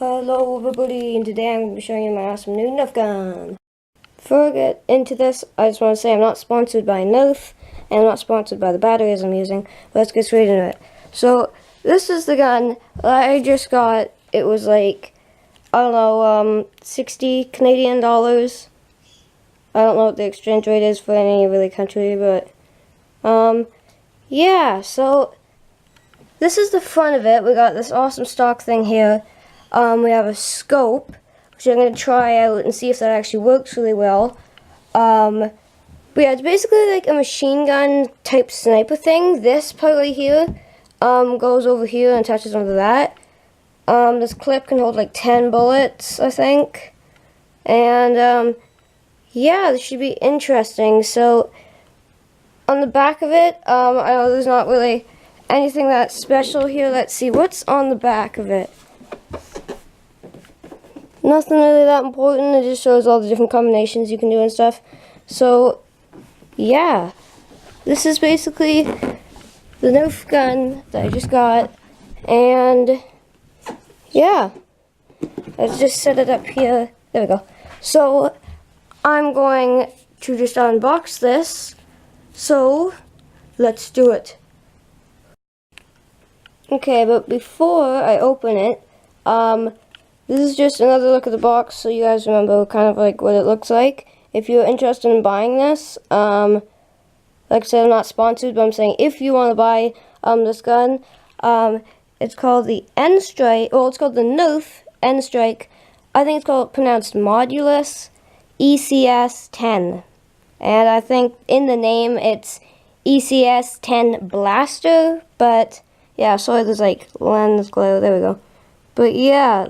Hello everybody, and today I'm going to be showing you my awesome new Nerf gun. Before I get into this, I just want to say I'm not sponsored by Nerf, and I'm not sponsored by the batteries I'm using, but let's get straight into it. So, this is the gun I just got. It was like, I don't know, 60 Canadian dollars. I don't know what the exchange rate is for any really country, but, yeah, so, this is the front of it. We got this awesome stock thing here. We have a scope, which I'm going to try out and see if that actually works really well. But yeah, it's basically like a machine gun type sniper thing. This part right here goes over here and attaches onto that. This clip can hold like 10 bullets, I think. And yeah, this should be interesting. So on the back of it, I know there's not really anything that special here. Let's see what's on the back of it. Nothing really that important. It just shows all the different combinations you can do and stuff. So yeah, this is basically the Nerf gun that I just got, and yeah, let's just set it up here. There we go. So I'm going to just unbox this, so let's do it. Okay, but before I open it, this is just another look at the box so you guys remember kind of like what it looks like. If you're interested in buying this, like I said, I'm not sponsored, but I'm saying if you want to buy this gun, it's called the N-Strike, well, it's called the Nerf N-Strike. I think it's pronounced Modulus ECS-10. And I think in the name it's ECS-10 Blaster, but yeah, sorry, there's like lens glare, there we go. But yeah,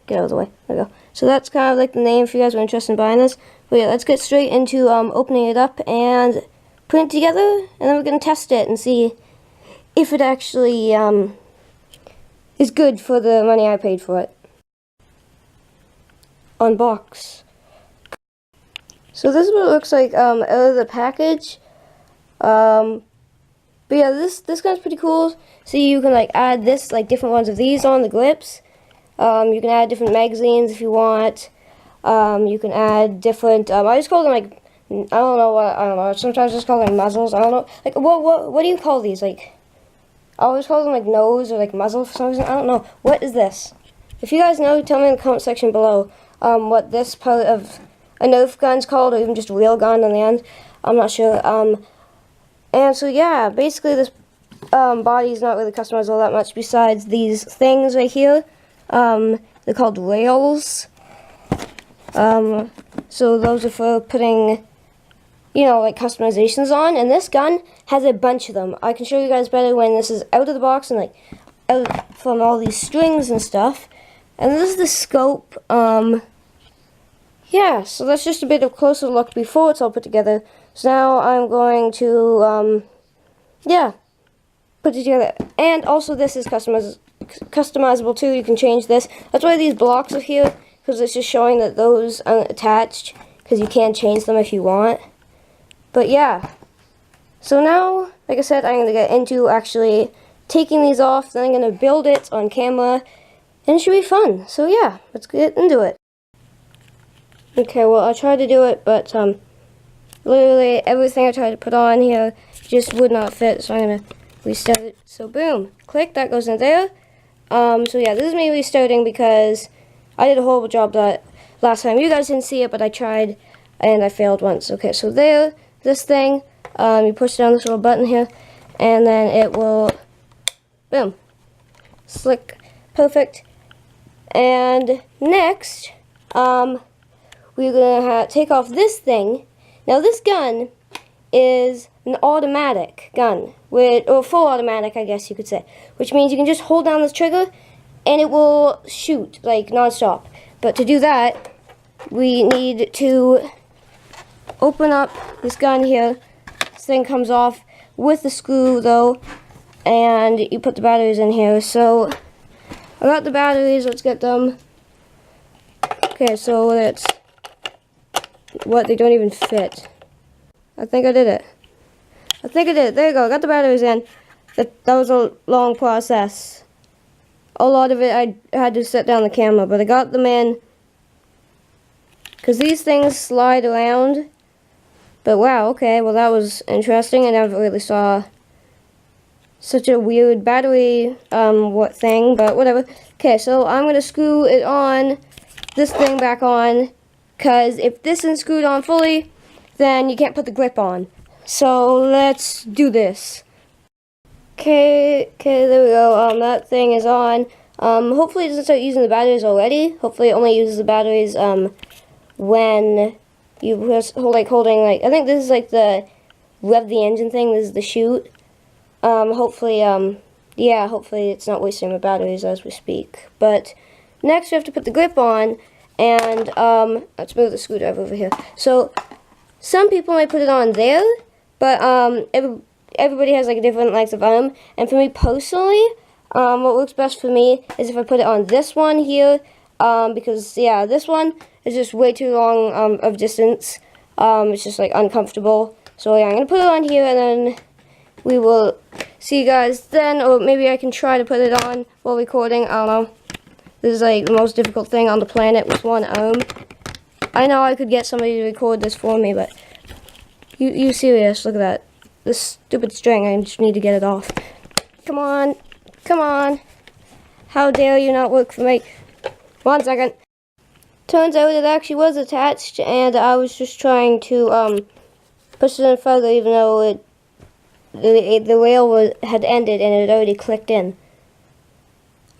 get out of the way, there we go. So that's kind of like the name if you guys are interested in buying this. But yeah, let's get straight into opening it up and putting it together, and then we're going to test it and see if it actually is good for the money I paid for it. Unbox. So this is what it looks like out of the package. But yeah, this gun's pretty cool. See, you can like add this, like different ones of these on the grips. You can add different magazines if you want. You can add different, I just call them like, I don't know, sometimes I just call them muzzles, I don't know. Like, what do you call these? Like, I always call them like nose or like muzzle for some reason, I don't know. What is this? If you guys know, tell me in the comment section below, what this part of a Nerf gun's called, or even just a real gun on the end. I'm not sure. And so yeah, basically this body's not really customized all that much besides these things right here. They're called rails. So those are for putting, you know, like customizations on. And this gun has a bunch of them. I can show you guys better when this is out of the box and like out from all these strings and stuff. And this is the scope. Yeah, so that's just a bit of a closer look before it's all put together. So now I'm going to, yeah, put it together. And also this is customizable too. You can change this. That's why these blocks are here, because it's just showing that those aren't attached, because you can change them if you want. But yeah, so now, like I said, I'm going to get into actually taking these off, then I'm going to build it on camera, and it should be fun. So yeah, let's get into it. Okay, well, I tried to do it, but literally everything I tried to put on here just would not fit, so I'm going to restart it. So boom, click, that goes in there. So yeah, this is me restarting because I did a horrible job that last time. You guys didn't see it, but I tried and I failed once. Okay, so there, this thing, you push down this little button here, and then it will, boom, slick, perfect. And next, we're gonna take off this thing. Now this gun is an automatic gun, or full automatic, I guess you could say, which means you can just hold down this trigger and it will shoot like non-stop. But to do that, we need to open up this gun here. This thing comes off with the screw though, and you put the batteries in here. So I got the batteries, let's get them. Okay, so that's what, they don't even fit. I think I did it. There you go, got the batteries in. That was a long process. a lot of it I had to set down the camera, but I got them in. Because these things slide around. But wow, okay, well that was interesting. I never really saw such a weird battery, what thing, but whatever. Okay, so I'm going to screw it on, this thing back on, because if this isn't screwed on fully, then you can't put the grip on. So let's do this. Okay, there we go. That thing is on. Hopefully it doesn't start using the batteries already. Hopefully it only uses the batteries, when you holding, like, I think this is like the rev the engine thing. This is the chute. Hopefully, yeah, hopefully it's not wasting the batteries as we speak. But next we have to put the grip on, and, let's move the screwdriver over here. So, some people might put it on there, but, everybody has, like, a different length of arm. And for me personally, what works best for me is if I put it on this one here, because, yeah, this one is just way too long, of distance. It's just, like, uncomfortable. So, yeah, I'm gonna put it on here, and then we will see you guys then, or maybe I can try to put it on while recording. I don't know. This is like the most difficult thing on the planet with one arm. I know I could get somebody to record this for me, but you serious? Look at that. This stupid string, I just need to get it off. Come on. Come on. How dare you not work for me? 1 second. Turns out it actually was attached, and I was just trying to push it in further, even though the rail had ended and it had already clicked in.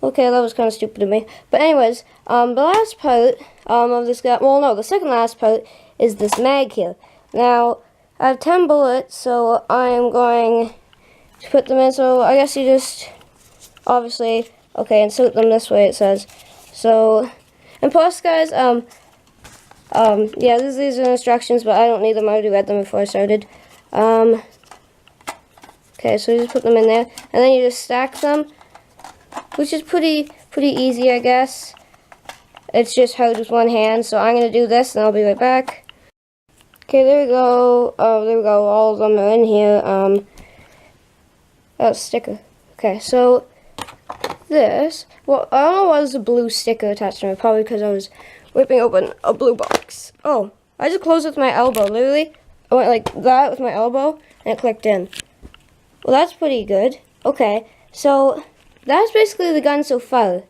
Okay, that was kind of stupid of me. But anyways, the last part of this guy, well no, the second last part is this mag here. Now, I have 10 bullets, so I'm going to put them in. So I guess you just, obviously, okay, insert them this way, it says. So, and plus guys, yeah, these are instructions, but I don't need them. I already read them before I started. Okay, so you just put them in there, and then you just stack them, which is pretty easy, I guess. It's just held with one hand, so I'm going to do this, and I'll be right back. Okay, there we go. Oh, there we go. All of them are in here. That's a sticker. Okay, so this, well, I don't know why there's a blue sticker attached to it. Probably because I was whipping open a blue box. Oh, I just closed it with my elbow, literally. I went like that with my elbow, and it clicked in. Well, that's pretty good. Okay, so that's basically the gun so far.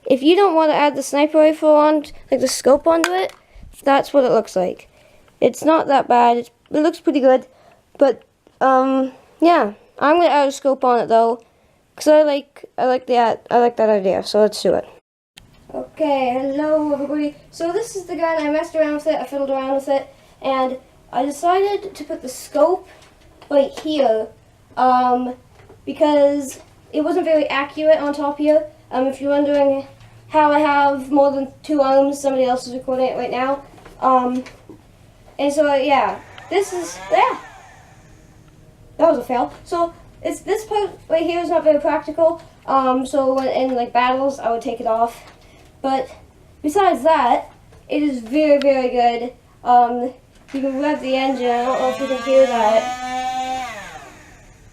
If you don't want to add the sniper rifle on, like the scope onto it, that's what it looks like. It's not that bad. It looks pretty good, but yeah, I'm gonna add a scope on it though, cause I like that idea. So let's do it. Okay, hello everybody. So this is the gun. I messed around with it. I fiddled around with it, and I decided to put the scope right here. Because it wasn't very accurate on top here. If you're wondering how I have more than 2 arms, somebody else is recording it right now. And so, yeah, this is, yeah, that was a fail. So, this part right here is not very practical. So when in, like, battles, I would take it off. But besides that, it is very, very good. You can rev the engine. I don't know if you can hear that.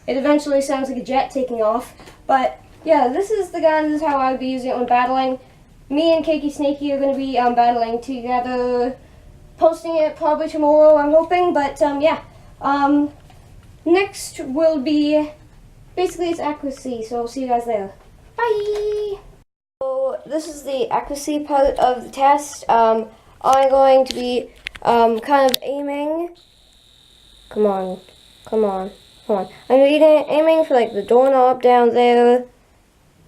It eventually sounds like a jet taking off, but yeah, this is the gun. This is how I would be using it when battling. Me and Cakey Snakey are going to be battling together, posting it probably tomorrow, I'm hoping, but yeah. Next will be, basically it's accuracy, so I'll see you guys there. Bye! So this is the accuracy part of the test. I'm going to be kind of aiming. Come on. I'm aiming for like the doorknob down there.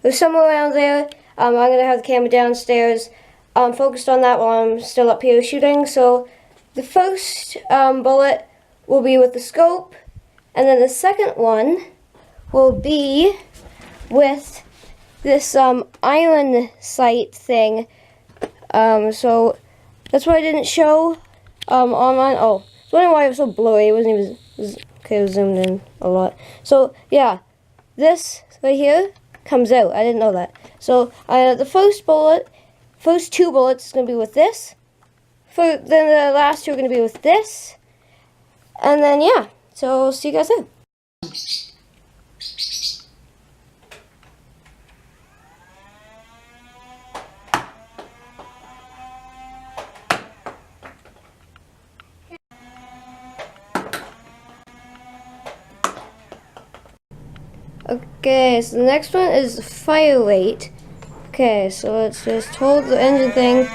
There's somewhere around there. I'm gonna have the camera downstairs. I'm focused on that while I'm still up here shooting. So the first bullet will be with the scope, and then the second one will be with this iron sight thing. So that's why I didn't show on mine. Oh, I was wondering why it was so blurry. It wasn't even. Okay, it was zoomed in a lot. So yeah, this right here comes out. I didn't know that. So the first 2 bullets is gonna be with this. Then the last 2 are gonna be with this. And then yeah. So see you guys then. Okay, so the next one is fire rate. Okay, so let's just hold the engine thing.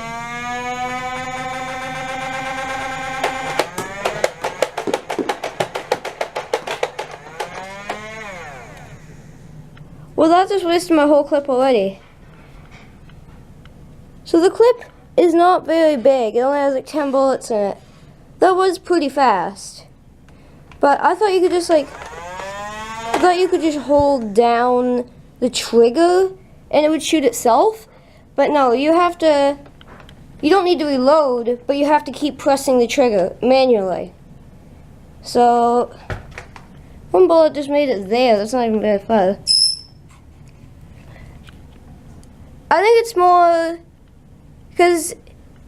Well, that just wasted my whole clip already. So the clip is not very big. It only has like 10 bullets in it. That was pretty fast. But I thought you could just hold down the trigger and it would shoot itself. But no, you don't need to reload, but you have to keep pressing the trigger manually. So, one bullet just made it there. That's not even very far. I think it's more, because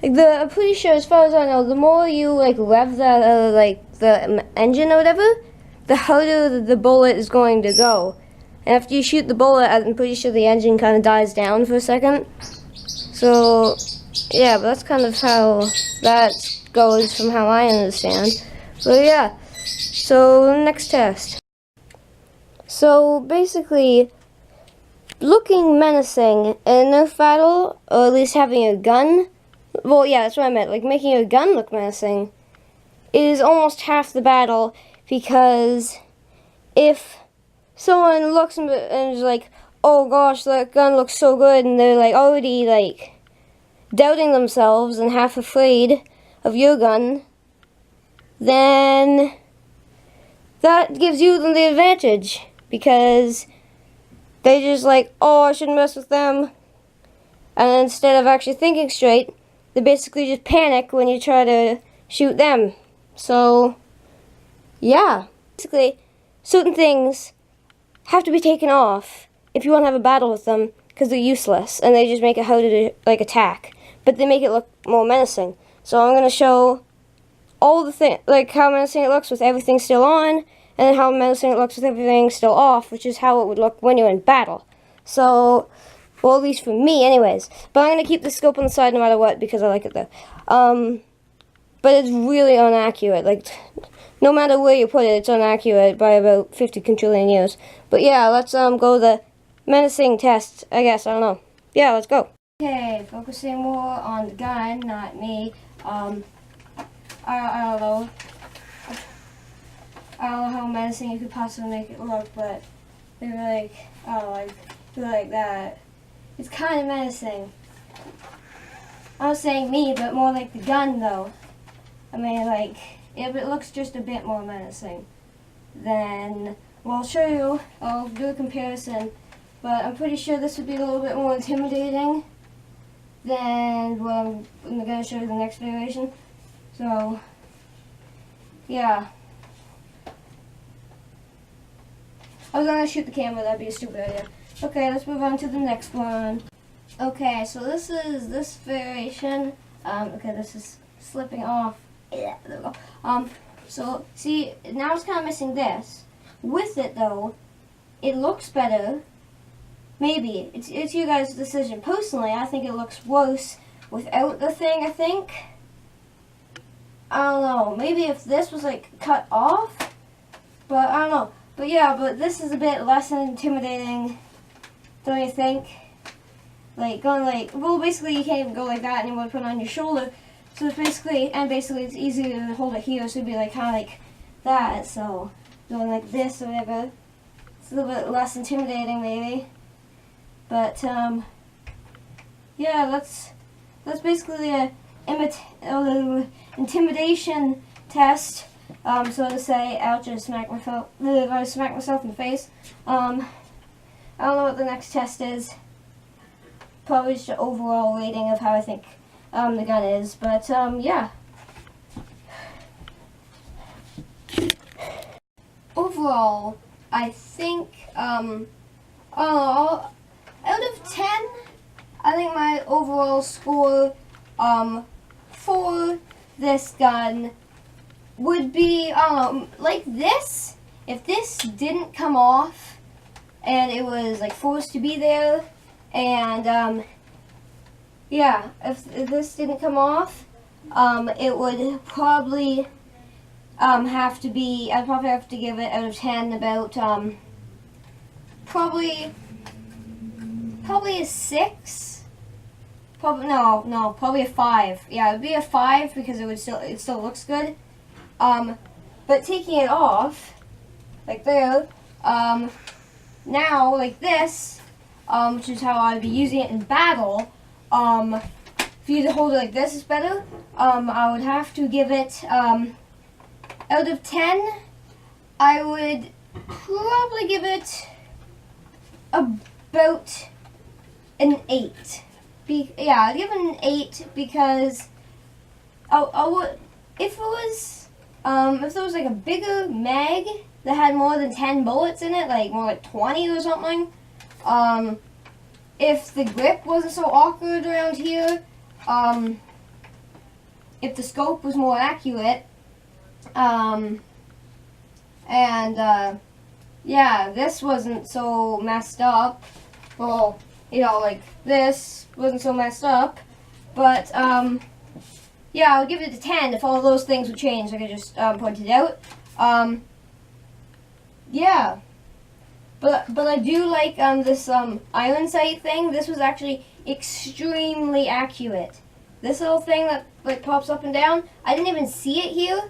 I'm pretty sure, as far as I know, the more you like rev the engine or whatever, the harder the bullet is going to go. And after you shoot the bullet, I'm pretty sure the engine kind of dies down for a second. So, yeah, but that's kind of how that goes from how I understand. But yeah, so next test. So basically, looking menacing in a Nerf battle, or at least having a gun, well, yeah, that's what I meant, like making a gun look menacing, is almost half the battle, because if someone looks and is like, oh gosh, that gun looks so good, and they're like already like doubting themselves and half afraid of your gun, then that gives you the advantage, because they just like, oh, I shouldn't mess with them. And instead of actually thinking straight, they basically just panic when you try to shoot them. So, yeah. Basically, certain things have to be taken off if you want to have a battle with them, because they're useless, and they just make it harder to, like, attack. But they make it look more menacing. So I'm going to show all the things, like how menacing it looks with everything still on, and then how menacing it looks with everything still off, which is how it would look when you're in battle. So, well, at least for me, anyways. But I'm going to keep the scope on the side no matter what, because I like it there. But it's really inaccurate. Like, no matter where you put it, it's inaccurate by about 50 quintillion years. But yeah, let's go the menacing test, I guess. I don't know. Yeah, let's go. Okay, focusing more on the gun, not me. I don't know. I don't know how menacing you could possibly make it look, but they're like, like that. It's kind of menacing. I'm not saying me, but more like the gun, though. I mean, like, if it looks just a bit more menacing, then, well, I'll show you. I'll do a comparison, but I'm pretty sure this would be a little bit more intimidating than what I'm going to show you the next variation. So, yeah. I was going to shoot the camera, that'd be a stupid idea. Okay, let's move on to the next one. Okay, so this is this variation. Okay, this is slipping off. Yeah, there we go. So, see, now it's kind of missing this. With it, though, it looks better. Maybe. It's you guys' decision. Personally, I think it looks worse without the thing, I think. I don't know. Maybe if this was, like, cut off. But, I don't know. But yeah, but this is a bit less intimidating, don't you think? Like, going like, well, basically you can't even go like that anymore, put it on your shoulder. So it's basically, it's easier to hold it here, so it'd be like, kind of like that. So, going like this or whatever. It's a little bit less intimidating, maybe. But, yeah, that's basically a intimidation test. So to say, ouch, I smacked myself in the face. I don't know what the next test is. Probably just an overall rating of how I think the gun is. But, yeah. Overall, I think, out of 10, I think my overall score, for this gun would be, I don't know, like this. If this didn't come off and it was like forced to be there, and yeah, if this didn't come off, it would probably have to be, I'd probably have to give it out of 10 about probably a 6. Probably a 5. Yeah, it'd be a 5 because it still looks good. But taking it off, like there, now like this, which is how I'd be using it in battle. For you to hold it like this is better. I would have to give it, out of 10, I would probably give it about an 8. Yeah, I'd give it an 8 because if there was like a bigger mag that had more than 10 bullets in it, like more like 20 or something, if the grip wasn't so awkward around here, if the scope was more accurate, yeah, this wasn't so messed up. Well, you know, like this wasn't so messed up, but yeah, I'll give it a 10 if all of those things would change, like I just pointed out. Yeah, but I do like this iron sight thing. This was actually extremely accurate. This little thing that like pops up and down, I didn't even see it here,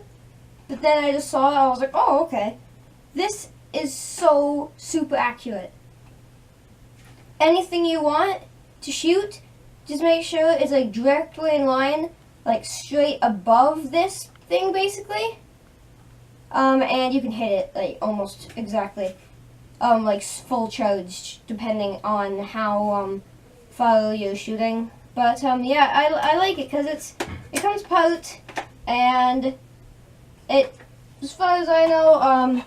but then I just saw it. I was like, oh, okay, this is so super accurate. Anything you want to shoot, just make sure it's like directly in line, like straight above this thing basically, and you can hit it like almost exactly, like full charge depending on how far you're shooting. But yeah, I like it because it comes apart, and it, as far as I know,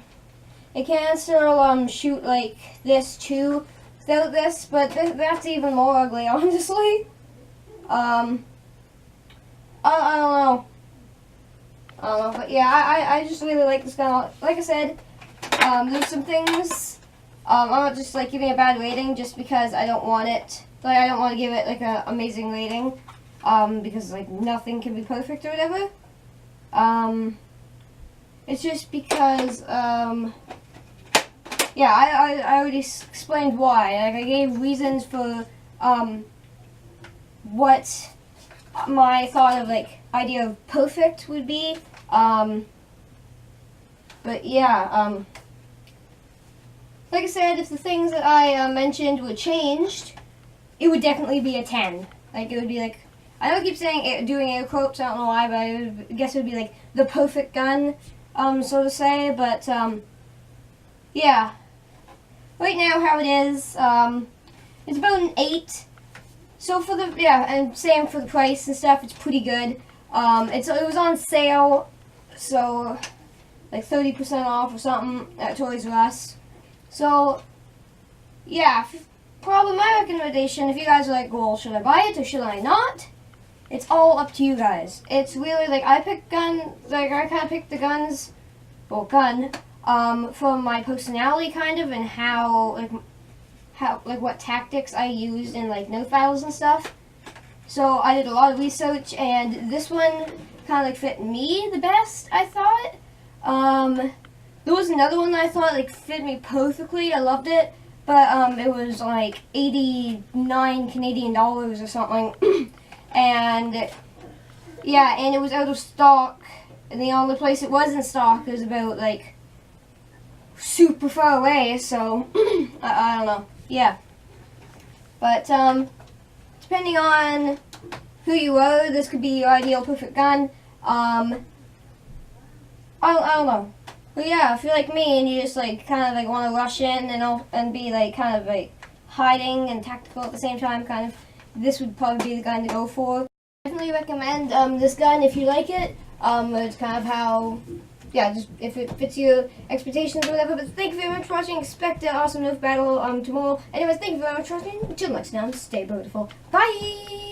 it can still shoot like this too without this, but that's even more ugly, honestly. I don't know, but yeah, I just really like this gun. Like I said, there's some things, I'm not just like giving a bad rating just because I don't want it, like I don't want to give it like an amazing rating, because like nothing can be perfect or whatever. It's just because, yeah, I already explained why. Like I gave reasons for what my thought of like idea of perfect would be. But yeah, like I said, if the things that I mentioned were changed, it would definitely be a 10. Like it would be like, I don't keep saying doing air quotes, I don't know why, but I guess it would be like the perfect gun, so to say. But yeah, right now how it is, it's about an 8. So for the, yeah, and same for the price and stuff, it's pretty good. It was on sale, so like 30% off or something at Toys R Us. So yeah, probably my recommendation, if you guys are like, well, should I buy it or should I not? It's all up to you guys. It's really like I kind of pick the guns, well, gun, from my personality kind of, and how what tactics I used in like Nerf battles and stuff. So I did a lot of research, and this one kind of like fit me the best, I thought. There was another one that I thought like fit me perfectly. I loved it, but it was like 89 Canadian dollars or something. And yeah, and it was out of stock, and the only place it was in stock was about like super far away, so I don't know. Yeah, but depending on who you are, this could be your ideal perfect gun. I don't know. But yeah, if you're like me and you just like kind of like want to rush in and be like kind of like hiding and tactical at the same time, kind of, this would probably be the gun to go for. Definitely recommend this gun if you like it. It's kind of how, yeah, just if it fits your expectations or whatever. But thank you very much for watching. Expect an awesome Nerf battle tomorrow. Anyways, thank you very much for watching. Until next time, stay beautiful. Bye!